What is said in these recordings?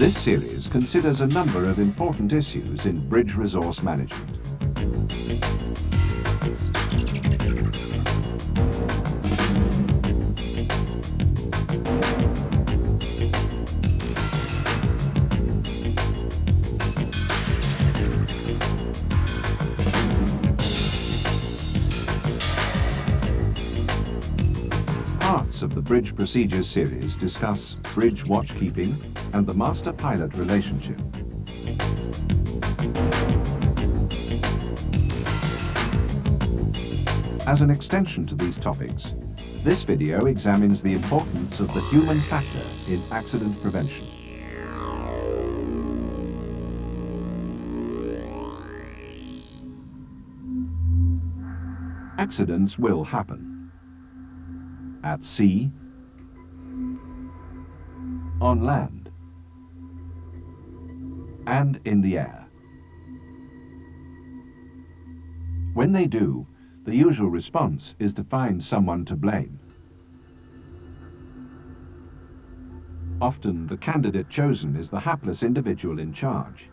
This series considers a number of important issues in bridge resource management. Parts of the Bridge Procedures series discuss bridge watchkeeping and the master-pilot relationship. As an extension to these topics, this video examines the importance of the human factor in accident prevention. Accidents will happen. At sea, on land, and in the air. When they do, the usual response is to find someone to blame. Often, the candidate chosen is the hapless individual in charge.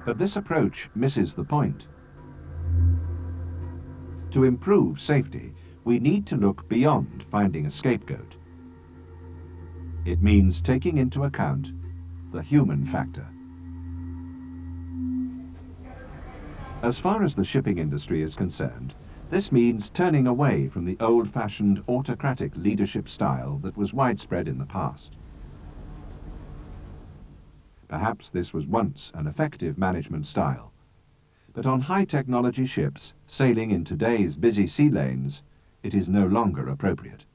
But this approach misses the point. To improve safety, we need to look beyond finding a scapegoat. It means taking into account the human factor. As far as the shipping industry is concerned, this means turning away from the old-fashioned autocratic leadership style that was widespread in the past. Perhaps this was once an effective management style, but on high-technology ships sailing in today's busy sea lanes, it is no longer appropriate.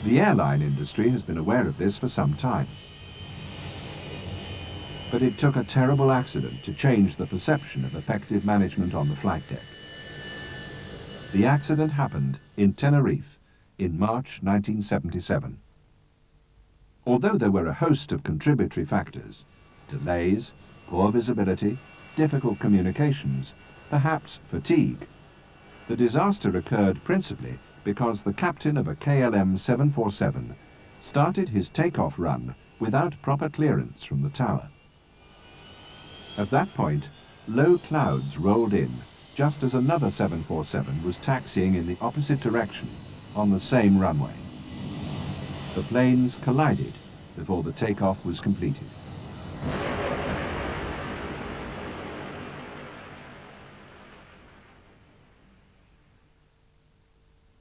The airline industry has been aware of this for some time. But it took a terrible accident to change the perception of effective management on the flight deck. The accident happened in Tenerife in March 1977. Although there were a host of contributory factors, delays, poor visibility, difficult communications, perhaps fatigue, the disaster occurred principally because the captain of a KLM 747 started his takeoff run without proper clearance from the tower. At that point, low clouds rolled in just as another 747 was taxiing in the opposite direction on the same runway. The planes collided before the takeoff was completed.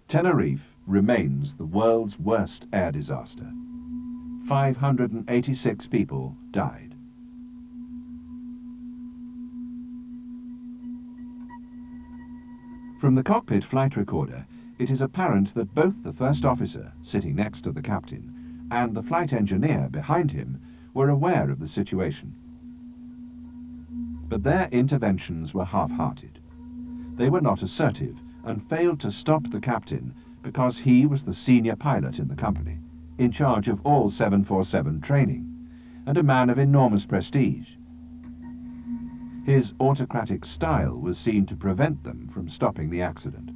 Tenerife remains the world's worst air disaster. 586 people died. From the cockpit flight recorder, it is apparent that both the first officer, sitting next to the captain, and the flight engineer behind him were aware of the situation. But their interventions were half-hearted. They were not assertive and failed to stop the captain because he was the senior pilot in the company, in charge of all 747 training, and a man of enormous prestige. His autocratic style was seen to prevent them from stopping the accident.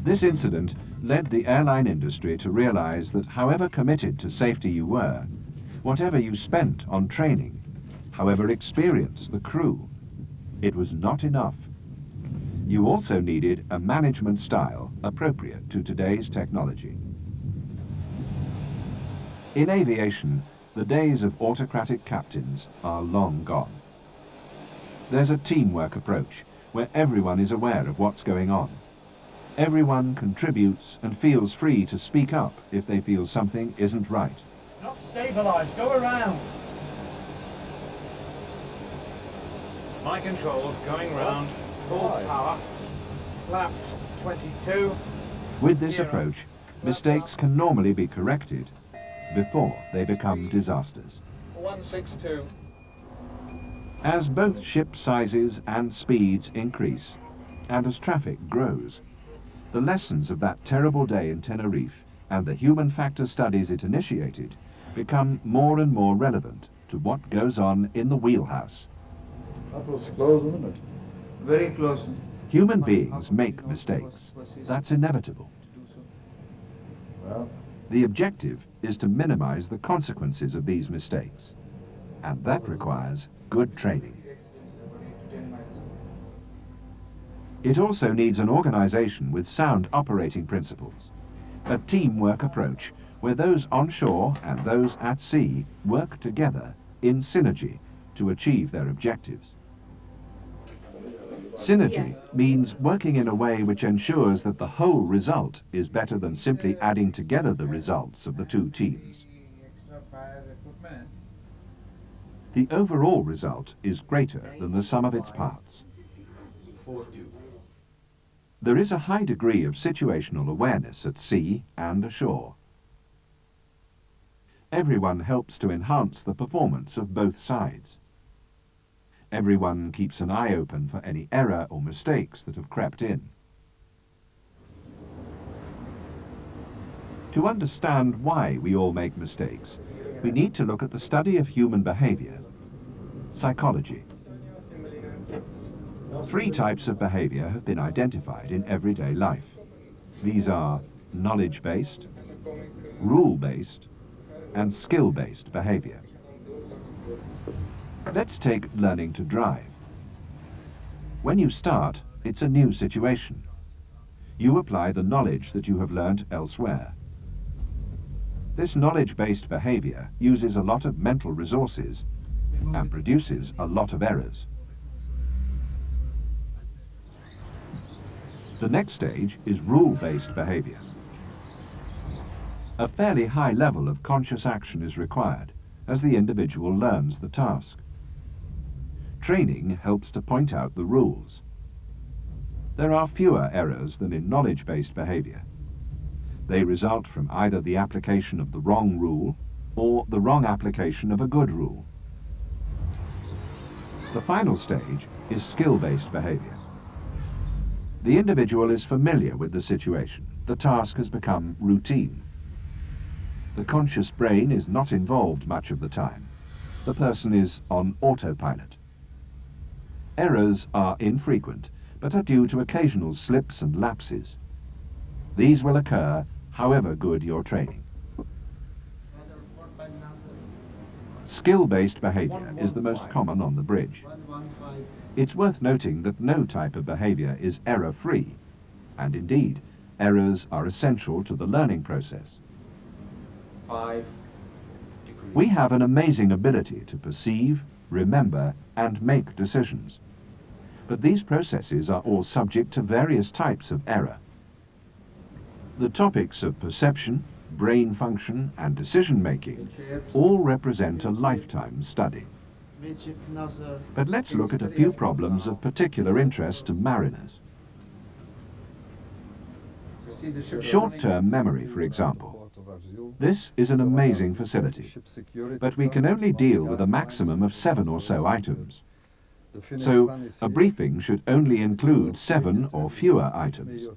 This incident led the airline industry to realize that however committed to safety you were, whatever you spent on training, however experienced the crew, it was not enough. You also needed a management style appropriate to today's technology. In aviation, the days of autocratic captains are long gone. There's a teamwork approach where everyone is aware of what's going on. Everyone contributes and feels free to speak up if they feel something isn't right. Not stabilized, go around. My controls going round, full power, flaps 22. With this approach, mistakes can normally be corrected before they become disasters. 162. As both ship sizes and speeds increase, and as traffic grows, the lessons of that terrible day in Tenerife and the human factor studies it initiated become more and more relevant to what goes on in the wheelhouse. That was close, wasn't it? Very close. Human beings make mistakes. That's inevitable. The objective is to minimize the consequences of these mistakes, and that requires good training. It also needs an organization with sound operating principles, a teamwork approach where those on shore and those at sea work together in synergy to achieve their objectives. Synergy means working in a way which ensures that the whole result is better than simply adding together the results of the two teams. The overall result is greater than the sum of its parts. There is a high degree of situational awareness at sea and ashore. Everyone helps to enhance the performance of both sides. Everyone keeps an eye open for any error or mistakes that have crept in. To understand why we all make mistakes, we need to look at the study of human behavior, psychology. 3 types of behavior have been identified in everyday life. These are knowledge-based, rule-based, and skill-based behavior. Let's take learning to drive. When you start, it's a new situation. You apply the knowledge that you have learnt elsewhere. This knowledge-based behavior uses a lot of mental resources and produces a lot of errors. The next stage is rule-based behavior. A fairly high level of conscious action is required as the individual learns the task. Training helps to point out the rules. There are fewer errors than in knowledge-based behavior. They result from either the application of the wrong rule or the wrong application of a good rule. The final stage is skill-based behavior. The individual is familiar with the situation. The task has become routine. The conscious brain is not involved much of the time. The person is on autopilot. Errors are infrequent, but are due to occasional slips and lapses. These will occur however good your training. Skill-based behavior is the most common on the bridge. It's worth noting that no type of behavior is error-free, and indeed, errors are essential to the learning process. We have an amazing ability to perceive, remember, and make decisions. But these processes are all subject to various types of error. The topics of perception, brain function, and decision-making all represent a lifetime study. But let's look at a few problems of particular interest to mariners. Short-term memory, for example. This is an amazing facility, but we can only deal with a maximum of 7 or so items. So a briefing should only include 7 or fewer items.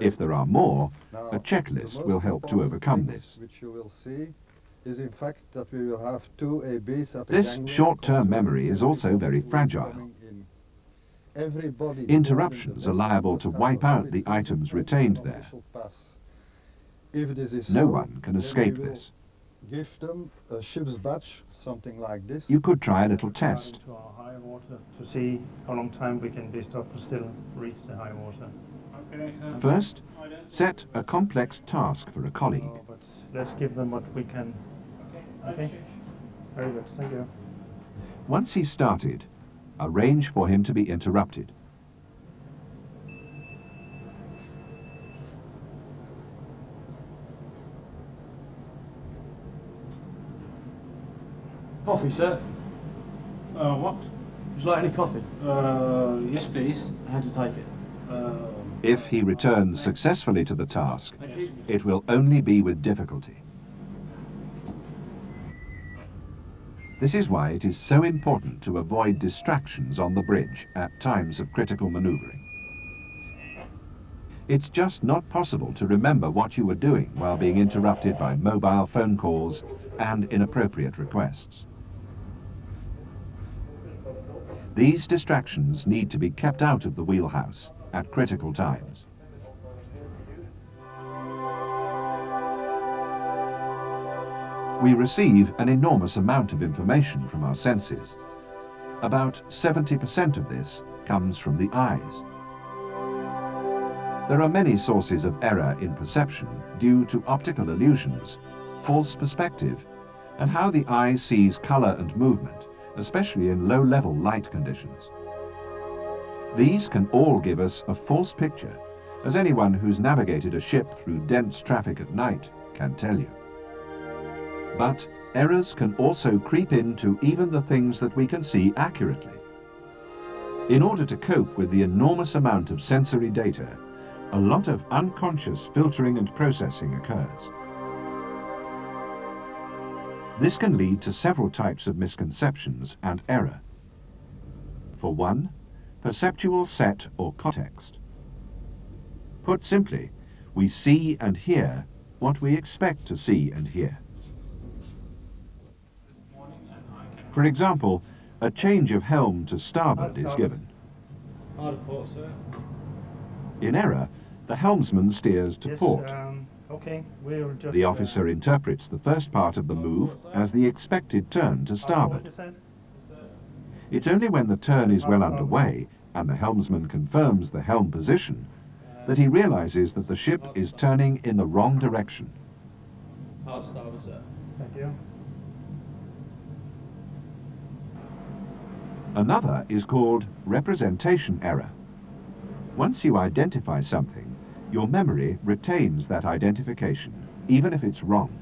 If there are more, a checklist will help to overcome this. Is in fact that we will have 2 ABs at this short-term memory is also very fragile. Interruptions are liable to wipe out the items retained there. No one can escape this. Give them a ship's badge, something like this. You could try a little test. To our high water to see how long time we can be stopped and still reach the high water. First, set a complex task for a colleague. But let's give them what we can. Okay. Very good. Thank you. Once he's started, arrange for him to be interrupted. Coffee, sir. What? Would you like any coffee? Yes, please. I had to take it. If he returns successfully to the task, it will only be with difficulty. This is why it is so important to avoid distractions on the bridge at times of critical maneuvering. It's just not possible to remember what you were doing while being interrupted by mobile phone calls and inappropriate requests. These distractions need to be kept out of the wheelhouse at critical times. We receive an enormous amount of information from our senses. About 70% of this comes from the eyes. There are many sources of error in perception due to optical illusions, false perspective, and how the eye sees color and movement, especially in low-level light conditions. These can all give us a false picture, as anyone who's navigated a ship through dense traffic at night can tell you. But errors can also creep into even the things that we can see accurately. In order to cope with the enormous amount of sensory data, a lot of unconscious filtering and processing occurs. This can lead to several types of misconceptions and error. For one, perceptual set or context. Put simply, we see and hear what we expect to see and hear. For example, a change of helm to starboard is given. Hard port, sir. In error, the helmsman steers to Yes, port. okay, we're just... The officer interprets the first part of the move as the expected turn to starboard. It's only when the turn is well underway and the helmsman confirms the helm position that he realizes that the ship is turning in the wrong direction. Hard starboard, sir. Thank you. Another is called representation error. Once you identify something, your memory retains that identification, even if it's wrong.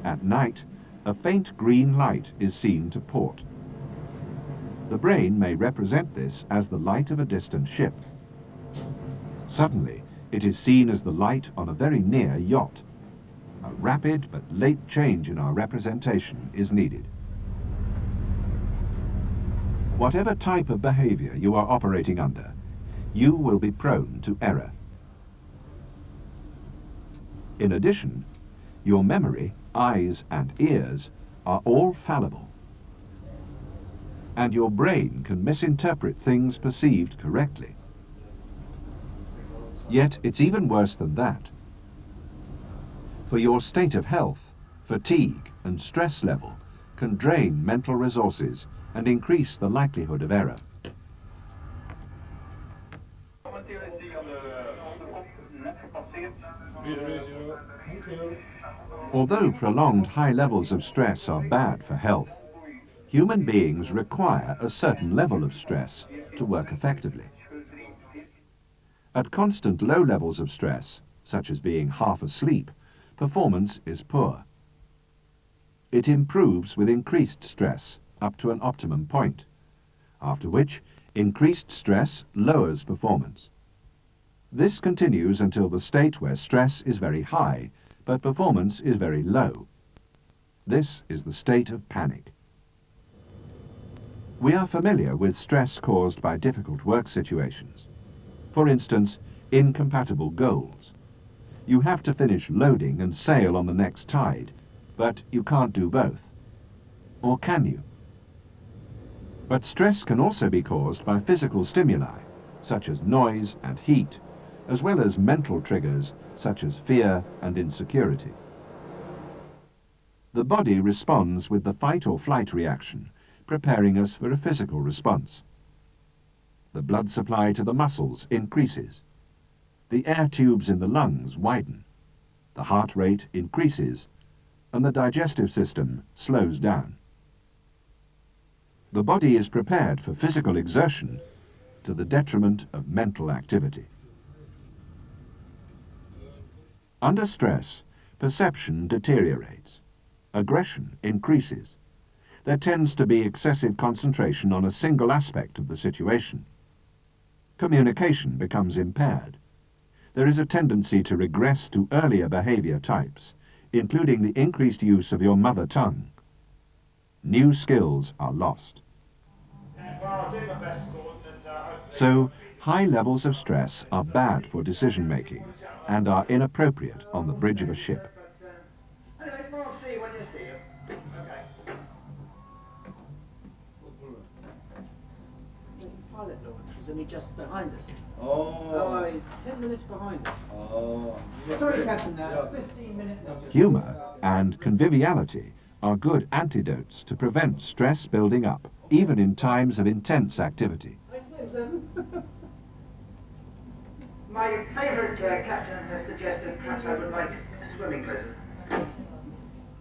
At night, a faint green light is seen to port. The brain may represent this as the light of a distant ship. Suddenly, it is seen as the light on a very near yacht. A rapid but late change in our representation is needed. Whatever type of behavior you are operating under, you will be prone to error. In addition, your memory, eyes and ears are all fallible. And your brain can misinterpret things perceived correctly. Yet it's even worse than that. For your state of health, fatigue and stress level can drain mental resources and increase the likelihood of error. Although prolonged high levels of stress are bad for health, human beings require a certain level of stress to work effectively. At constant low levels of stress, such as being half asleep, performance is poor. It improves with increased stress up to an optimum point, after which increased stress lowers performance. This continues until the state where stress is very high, but performance is very low. This is the state of panic. We are familiar with stress caused by difficult work situations. For instance, incompatible goals. You have to finish loading and sail on the next tide, but you can't do both. Or can you? But stress can also be caused by physical stimuli, such as noise and heat, as well as mental triggers, such as fear and insecurity. The body responds with the fight or flight reaction, preparing us for a physical response. The blood supply to the muscles increases. The air tubes in the lungs widen. The heart rate increases, and the digestive system slows down. The body is prepared for physical exertion to the detriment of mental activity. Under stress, perception deteriorates. Aggression increases. There tends to be excessive concentration on a single aspect of the situation. Communication becomes impaired. There is a tendency to regress to earlier behavior types, including the increased use of your mother tongue. New skills are lost. So, high levels of stress are bad for decision-making and are inappropriate on the bridge of a ship. it's only just behind us. Oh. He's 10 minutes behind us. Oh. Sorry, Captain, 15 minutes. Humour and conviviality are good antidotes to prevent stress building up, even in times of intense activity. I swim, sir. My favourite captain has suggested perhaps I would like a swimming lesson.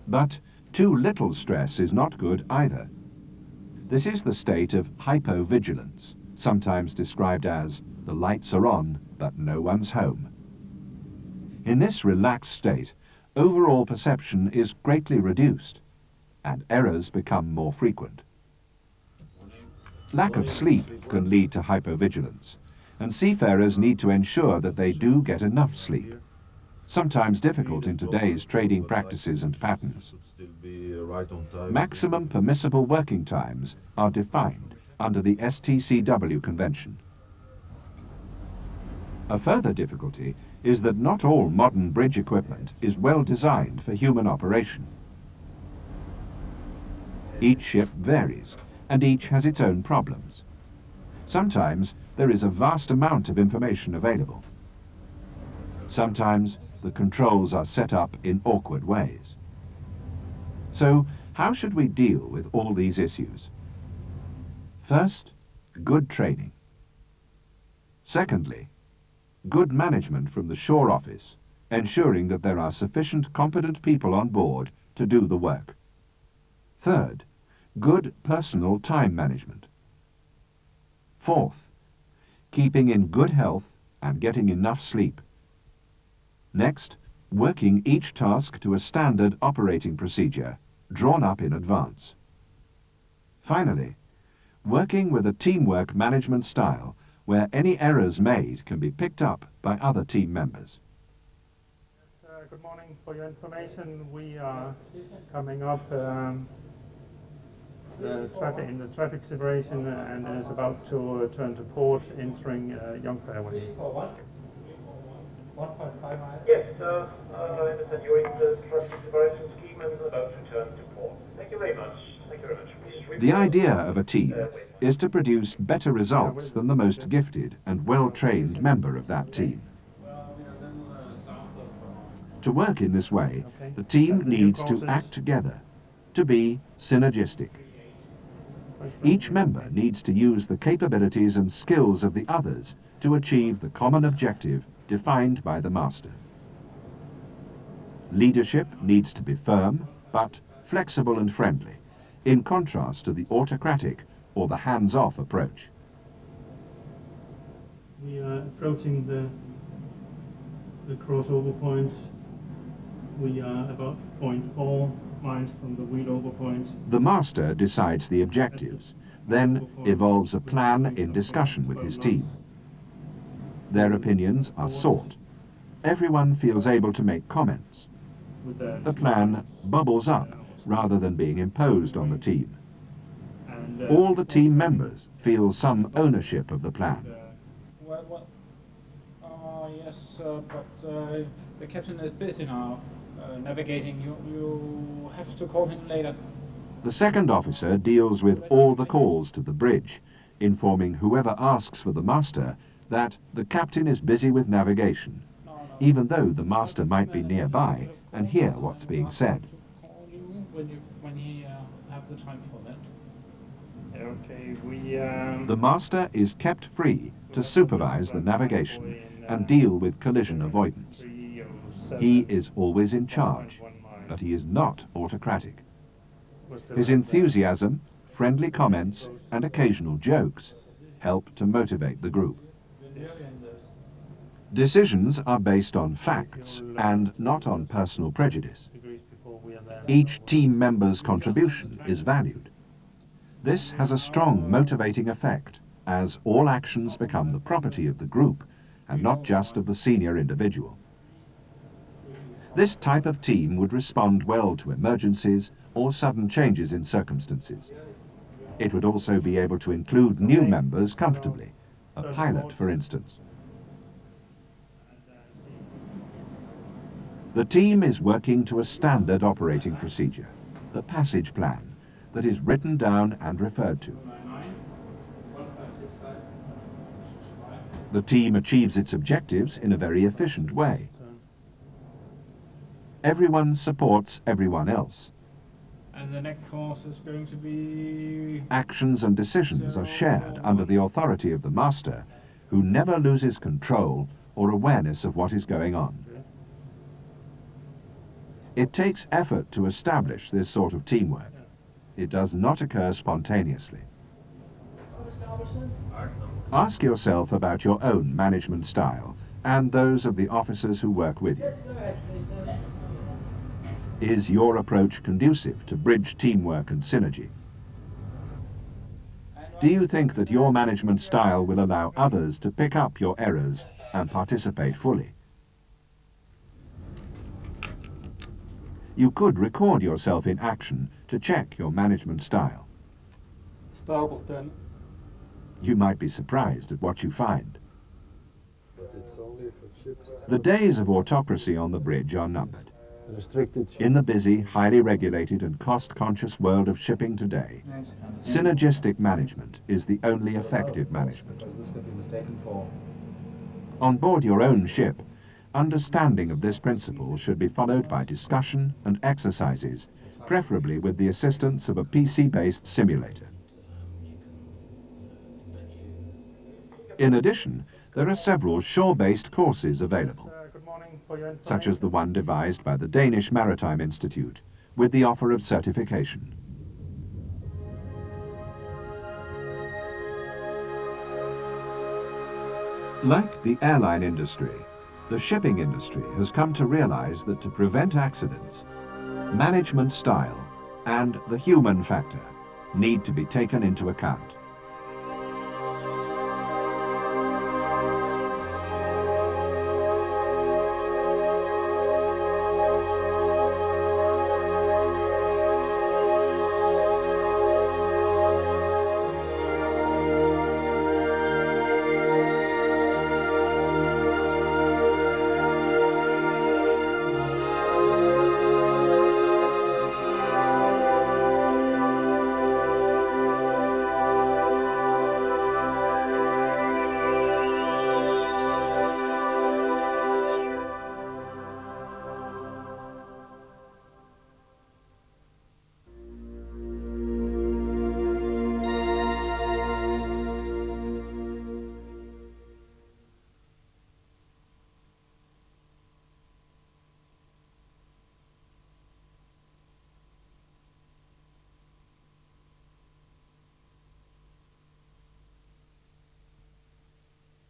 But too little stress is not good either. This is the state of hypovigilance, sometimes described as the lights are on, but no one's home. In this relaxed state, overall perception is greatly reduced, and errors become more frequent. Lack of sleep can lead to hypovigilance, and seafarers need to ensure that they do get enough sleep, sometimes difficult in today's trading practices and patterns. Maximum permissible working times are defined under the STCW Convention. A further difficulty is that not all modern bridge equipment is well designed for human operation. Each ship varies, and each has its own problems. Sometimes there is a vast amount of information available. Sometimes the controls are set up in awkward ways. So, how should we deal with all these issues? First, good training. Secondly, good management from the shore office, ensuring that there are sufficient competent people on board to do the work. Third, good personal time management. Fourth, keeping in good health and getting enough sleep. Next, working each task to a standard operating procedure drawn up in advance. Finally, working with a teamwork management style where any errors made can be picked up by other team members. Yes, good morning. For your information, we are coming up in the traffic situation and is about to turn to port, entering Young Fairway. 1.5 miles. Yes, I understand you're in the traffic separation scheme and about to turn to port. Thank you very much. Thank you very much. Please The idea of a team is to produce better results than the most gifted and well-trained member of that team. To work in this way, the team needs to act together, to be synergistic. Each member needs to use the capabilities and skills of the others to achieve the common objective defined by the master. Leadership needs to be firm, but flexible and friendly, in contrast to the autocratic or the hands-off approach. We are approaching the crossover point. We are about 0.4 miles from the wheelover point. The master decides the objectives, then evolves a plan in discussion with his team. Their opinions are sought. Everyone feels able to make comments. The plan bubbles up rather than being imposed on the team. All the team members feel some ownership of the plan. Yes, but the captain is busy now, navigating. You have to call him later. The second officer deals with all the calls to the bridge, informing whoever asks for the master that the captain is busy with navigation, even though the master might be nearby and hear what's being said. Call you when he have the time for that. Okay, The master is kept free to supervise the navigation and deal with collision avoidance. He is always in charge, but he is not autocratic. His enthusiasm, friendly comments, and occasional jokes help to motivate the group. Decisions are based on facts and not on personal prejudice. Each team member's contribution is valued. This has a strong motivating effect, as all actions become the property of the group and not just of the senior individual. This type of team would respond well to emergencies or sudden changes in circumstances. It would also be able to include new members comfortably, a pilot for instance. The team is working to a standard operating procedure, the passage plan, that is written down and referred to. The team achieves its objectives in a very efficient way. Everyone supports everyone else. And the next course is going to be... Actions and decisions are shared under the authority of the master, who never loses control or awareness of what is going on. It takes effort to establish this sort of teamwork. It does not occur spontaneously. Ask yourself about your own management style and those of the officers who work with you. Is your approach conducive to bridge teamwork and synergy? Do you think that your management style will allow others to pick up your errors and participate fully? You could record yourself in action to check your management style. Starboard 10. You might be surprised at what you find. But it's only for ships. The days of autocracy on the bridge are numbered. Restricted. In the busy, highly regulated and cost-conscious world of shipping today, synergistic management is the only effective management. This could be mistaken for. On board your own ship, understanding of this principle should be followed by discussion and exercises, preferably with the assistance of a PC-based simulator. In addition, there are several shore-based courses available, such as the one devised by the Danish Maritime Institute, with the offer of certification. Like the airline industry, the shipping industry has come to realize that to prevent accidents, management style and the human factor need to be taken into account.